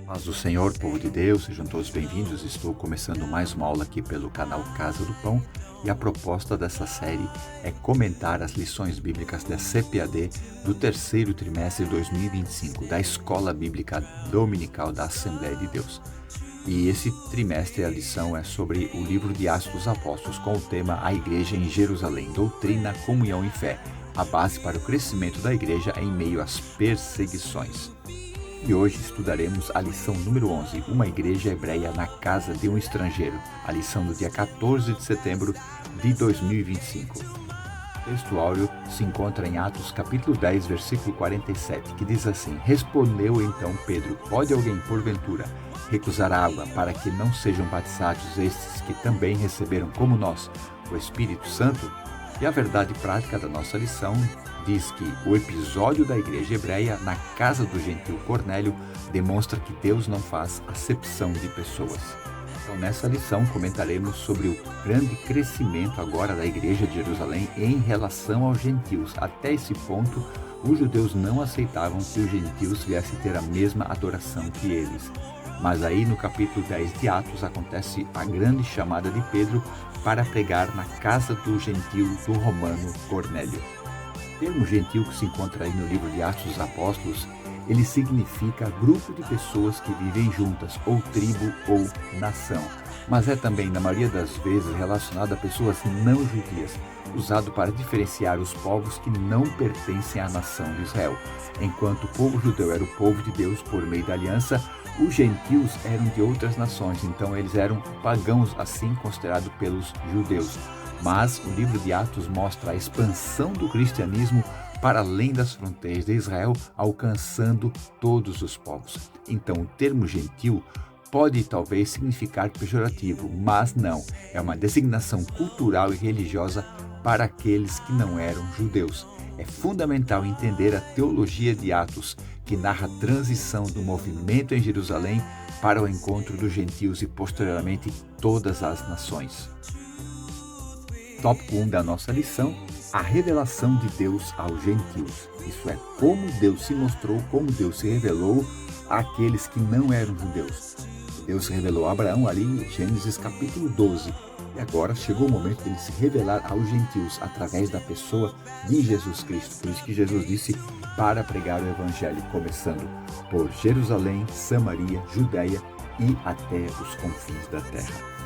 Paz do Senhor, povo de Deus, sejam todos bem-vindos. Estou começando mais uma aula aqui pelo canal Casa do Pão e a proposta dessa série é comentar as lições bíblicas da CPAD do terceiro trimestre de 2025 da Escola Bíblica Dominical da Assembleia de Deus. E esse trimestre a lição é sobre o livro de Atos dos Apóstolos com o tema A Igreja em Jerusalém, Doutrina, Comunhão e Fé, a base para o crescimento da igreja em meio às perseguições. E hoje estudaremos a lição número 11, uma igreja hebreia na casa de um estrangeiro, a lição do dia 14 de setembro de 2025. O texto áureo se encontra em Atos capítulo 10, versículo 47, que diz assim: Respondeu então Pedro, pode alguém, porventura, recusar a água para que não sejam batizados estes que também receberam como nós o Espírito Santo? E a verdade prática da nossa lição diz que o episódio da igreja hebreia na casa do gentil Cornélio demonstra que Deus não faz acepção de pessoas. Então, nessa lição, comentaremos sobre o grande crescimento agora da igreja de Jerusalém em relação aos gentios. Até esse ponto, os judeus não aceitavam que os gentios viessem ter a mesma adoração que eles. Mas aí no capítulo 10 de Atos acontece a grande chamada de Pedro para pregar na casa do gentil do romano Cornélio. O termo gentil que se encontra aí no livro de Atos dos Apóstolos, ele significa grupo de pessoas que vivem juntas, ou tribo ou nação. Mas é também, na maioria das vezes, relacionado a pessoas não judias, usado para diferenciar os povos que não pertencem à nação de Israel. Enquanto o povo judeu era o povo de Deus por meio da aliança, os gentios eram de outras nações, então eles eram pagãos, assim considerados pelos judeus. Mas o livro de Atos mostra a expansão do cristianismo para além das fronteiras de Israel, alcançando todos os povos. Então o termo gentil pode talvez significar pejorativo, mas não, é uma designação cultural e religiosa para aqueles que não eram judeus. É fundamental entender a teologia de Atos, que narra a transição do movimento em Jerusalém para o encontro dos gentios e posteriormente todas as nações. Tópico 1 da nossa lição: a revelação de Deus aos gentios. Isso é, como Deus se mostrou, como Deus se revelou àqueles que não eram judeus. Deus se revelou a Abraão ali em Gênesis capítulo 12. E agora chegou o momento de ele se revelar aos gentios através da pessoa de Jesus Cristo. Por isso que Jesus disse para pregar o Evangelho, começando por Jerusalém, Samaria, Judeia e até os confins da terra.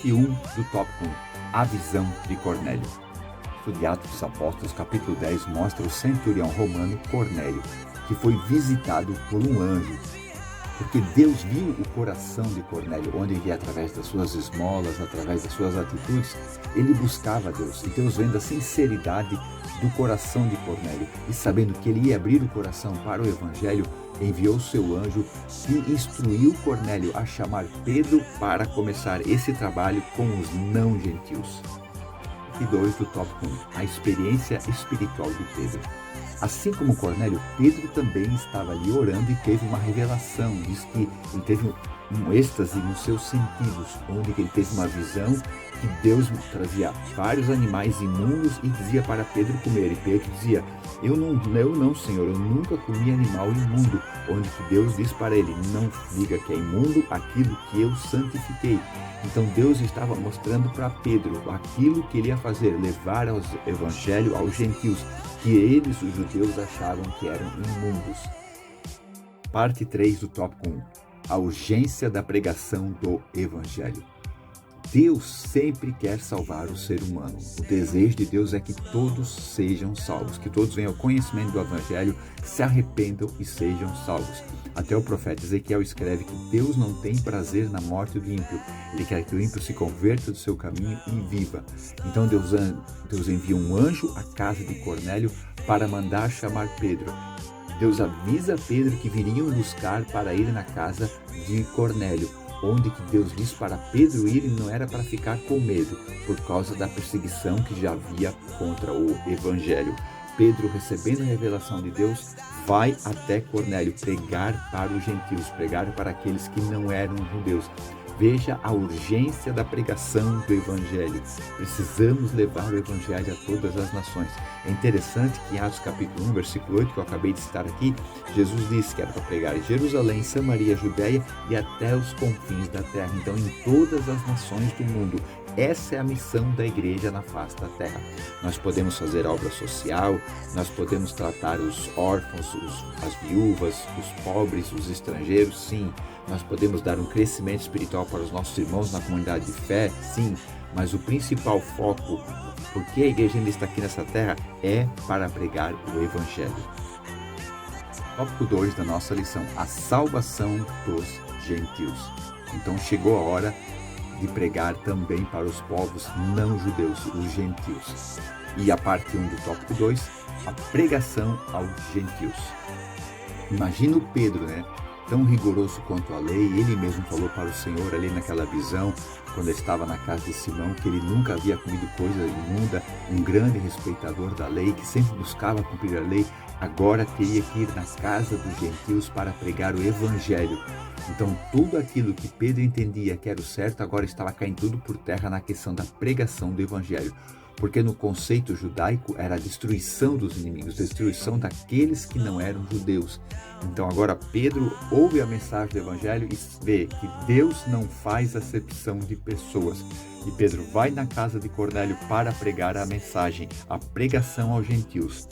E 1 do tópico 1, a visão de Cornélio. O de Atos dos Apóstolos, capítulo 10, mostra o centurião romano Cornélio, que foi visitado por um anjo. Porque Deus viu o coração de Cornélio, onde ele, através das suas esmolas, através das suas atitudes, ele buscava a Deus. E Deus, vendo a sinceridade do coração de Cornélio e sabendo que ele ia abrir o coração para o Evangelho, enviou seu anjo e instruiu Cornélio a chamar Pedro para começar esse trabalho com os não-gentios. E 2 do tópico 1, a experiência espiritual de Pedro. Assim como Cornélio, Pedro também estava ali orando e teve uma revelação. Diz que ele teve um êxtase nos seus sentidos, onde ele teve uma visão que Deus trazia vários animais imundos e dizia para Pedro comer. E Pedro dizia: eu não, Senhor, eu nunca comi animal imundo. Onde que Deus diz para ele: não diga que é imundo aquilo que eu santifiquei. Então Deus estava mostrando para Pedro aquilo que ele ia fazer, levar o evangelho aos gentios, que eles, os judeus, achavam que eram imundos. Parte 3 do tópico 1. A urgência da pregação do evangelho. Deus sempre quer salvar o ser humano. O desejo de Deus é que todos sejam salvos, que todos venham ao conhecimento do Evangelho, se arrependam e sejam salvos. Até o profeta Ezequiel escreve que Deus não tem prazer na morte do ímpio. Ele quer que o ímpio se converta do seu caminho e viva. Então Deus envia um anjo à casa de Cornélio para mandar chamar Pedro. Deus avisa Pedro que viriam buscar para ir na casa de Cornélio, onde que Deus disse para Pedro ir não era para ficar com medo, por causa da perseguição que já havia contra o Evangelho. Pedro, recebendo a revelação de Deus, vai até Cornélio pregar para os gentios, pregar para aqueles que não eram judeus. Veja a urgência da pregação do Evangelho. Precisamos levar o Evangelho a todas as nações. É interessante que em Atos capítulo 1, versículo 8, que eu acabei de citar aqui, Jesus disse que era para pregar em Jerusalém, Samaria, Judéia e até os confins da terra. Então, em todas as nações do mundo. Essa é a missão da igreja na face da terra. Nós podemos fazer obra social, nós podemos tratar os órfãos, as viúvas, os pobres, os estrangeiros, sim. Nós podemos dar um crescimento espiritual para os nossos irmãos na comunidade de fé, sim. Mas o principal foco, porque a igreja ainda está aqui nessa terra, é para pregar o Evangelho. Tópico 2 da nossa lição, a salvação dos gentios. Então chegou a hora de pregar também para os povos não judeus, os gentios. E a parte 1 do tópico 2, a pregação aos gentios. Imagina o Pedro, tão rigoroso quanto a lei, ele mesmo falou para o Senhor ali naquela visão, quando ele estava na casa de Simão, que ele nunca havia comido coisa imunda, um grande respeitador da lei, que sempre buscava cumprir a lei, agora teria que ir na casa dos gentios para pregar o Evangelho. Então, tudo aquilo que Pedro entendia que era o certo, agora estava caindo tudo por terra na questão da pregação do Evangelho. Porque no conceito judaico era a destruição dos inimigos, destruição daqueles que não eram judeus. Então agora Pedro ouve a mensagem do Evangelho e vê que Deus não faz acepção de pessoas. E Pedro vai na casa de Cornélio para pregar a mensagem, a pregação aos gentios.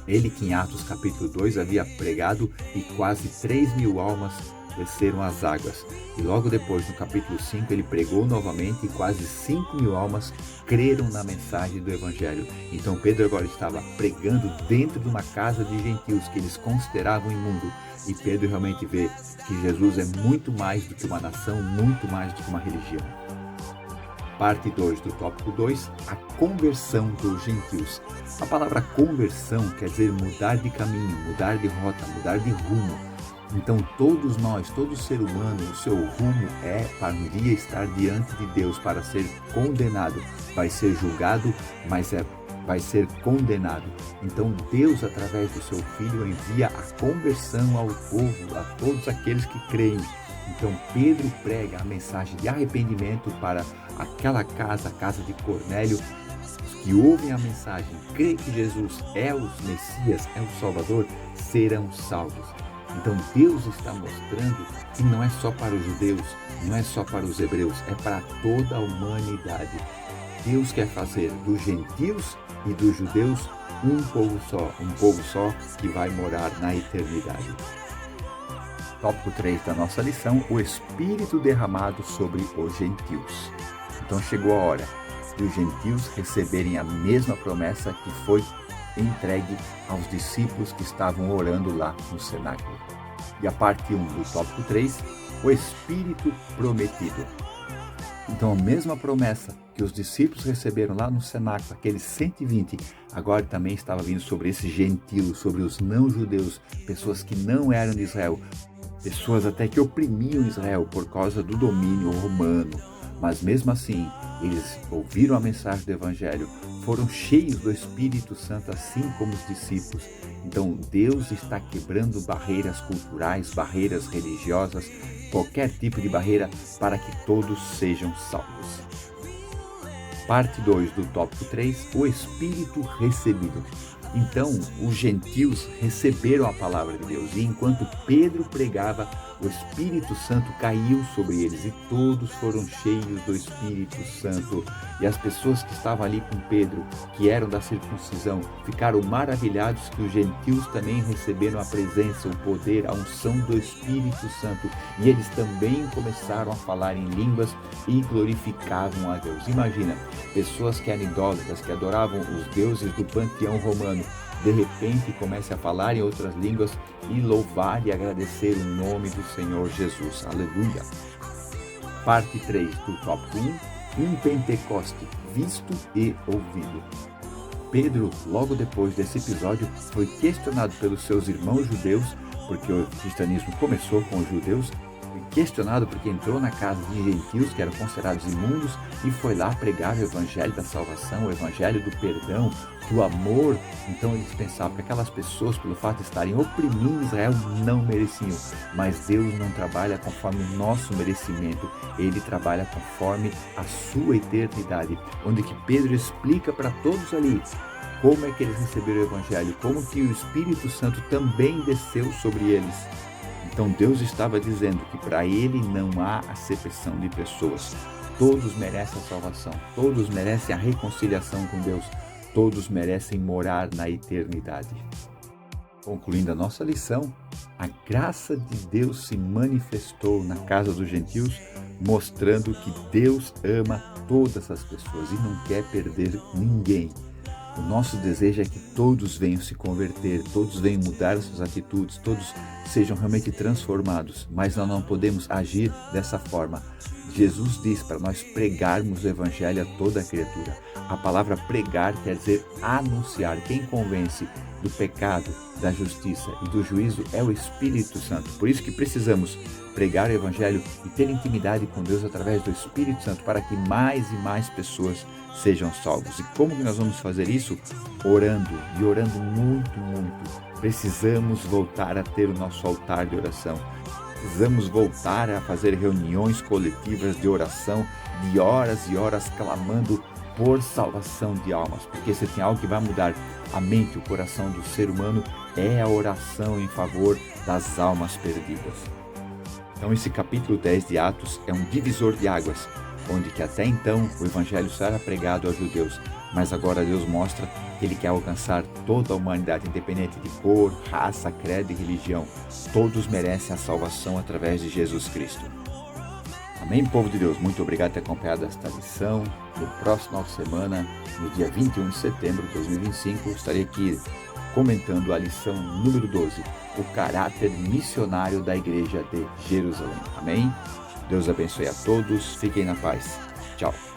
Ele que em Atos capítulo 2 havia pregado e quase 3.000 almas desceram as águas. E logo depois, no capítulo 5, ele pregou novamente e quase 5.000 almas creram na mensagem do Evangelho. Então Pedro agora estava pregando dentro de uma casa de gentios que eles consideravam imundo. E Pedro realmente vê que Jesus é muito mais do que uma nação, muito mais do que uma religião. Parte 2 do tópico 2, a conversão dos gentios. A palavra conversão quer dizer mudar de caminho, mudar de rota, mudar de rumo. Então todos nós, todo ser humano, o seu rumo é para um dia estar diante de Deus, para ser condenado. Vai ser julgado, mas vai ser condenado. Então Deus, através do seu Filho, envia a conversão ao povo, a todos aqueles que creem. Então Pedro prega a mensagem de arrependimento para aquela casa, a casa de Cornélio, que ouvem a mensagem, creem que Jesus é o Messias, é o Salvador, serão salvos. Então Deus está mostrando que não é só para os judeus, não é só para os hebreus, é para toda a humanidade. Deus quer fazer dos gentios e dos judeus um povo só que vai morar na eternidade. Tópico 3 da nossa lição, o Espírito derramado sobre os gentios. Então chegou a hora de os gentios receberem a mesma promessa que foi entregue aos discípulos que estavam orando lá no cenáculo. E a parte 1 do tópico 3, o Espírito prometido. Então a mesma promessa que os discípulos receberam lá no cenáculo, aqueles 120, agora também estava vindo sobre esses gentios, sobre os não-judeus, pessoas que não eram de Israel, pessoas até que oprimiam Israel por causa do domínio romano. Mas mesmo assim, eles ouviram a mensagem do Evangelho, foram cheios do Espírito Santo, assim como os discípulos. Então Deus está quebrando barreiras culturais, barreiras religiosas, qualquer tipo de barreira para que todos sejam salvos. Parte 2 do tópico 3, o Espírito recebido. Então os gentios receberam a palavra de Deus e enquanto Pedro pregava, o Espírito Santo caiu sobre eles e todos foram cheios do Espírito Santo. E as pessoas que estavam ali com Pedro, que eram da circuncisão, ficaram maravilhados que os gentios também receberam a presença, o poder, a unção do Espírito Santo. E eles também começaram a falar em línguas e glorificavam a Deus. Imagina, pessoas que eram idólatras, que adoravam os deuses do panteão romano, de repente comece a falar em outras línguas e louvar e agradecer o nome do Senhor Jesus. Aleluia! Parte 3 do tópico 1, um Pentecoste visto e ouvido. Pedro, logo depois desse episódio, foi questionado pelos seus irmãos judeus, porque o cristianismo começou com os judeus, questionado porque entrou na casa de gentios que eram considerados imundos e foi lá pregar o evangelho da salvação, o evangelho do perdão, do amor. Então eles pensavam que aquelas pessoas, pelo fato de estarem oprimindo Israel, não mereciam. Mas Deus não trabalha conforme o nosso merecimento, Ele trabalha conforme a sua eternidade, onde que Pedro explica para todos ali como é que eles receberam o evangelho, como que o Espírito Santo também desceu sobre eles. Então Deus estava dizendo que para Ele não há acepção de pessoas. Todos merecem a salvação, todos merecem a reconciliação com Deus, todos merecem morar na eternidade. Concluindo a nossa lição, a graça de Deus se manifestou na casa dos gentios, mostrando que Deus ama todas as pessoas e não quer perder ninguém. O nosso desejo é que todos venham se converter, todos venham mudar suas atitudes, todos sejam realmente transformados, mas nós não podemos agir dessa forma. Jesus diz para nós pregarmos o evangelho a toda criatura. A palavra pregar quer dizer anunciar. Quem convence do pecado, da justiça e do juízo é o Espírito Santo. Por isso que precisamos pregar o evangelho e ter intimidade com Deus através do Espírito Santo para que mais e mais pessoas sejam salvos. E como que nós vamos fazer isso? Orando, e orando muito, muito. Precisamos voltar a ter o nosso altar de oração. Precisamos voltar a fazer reuniões coletivas de oração, de horas e horas clamando por salvação de almas. Porque se tem algo que vai mudar a mente, o coração do ser humano, é a oração em favor das almas perdidas. Então esse capítulo 10 de Atos é um divisor de águas, onde que até então o evangelho só era pregado aos judeus, mas agora Deus mostra que Ele quer alcançar toda a humanidade, independente de cor, raça, credo e religião. Todos merecem a salvação através de Jesus Cristo. Amém, povo de Deus? Muito obrigado por ter acompanhado esta lição. No próximo final de semana, no dia 21 de setembro de 2025, estarei aqui comentando a lição número 12, o caráter missionário da Igreja de Jerusalém. Amém? Deus abençoe a todos, fiquem na paz. Tchau.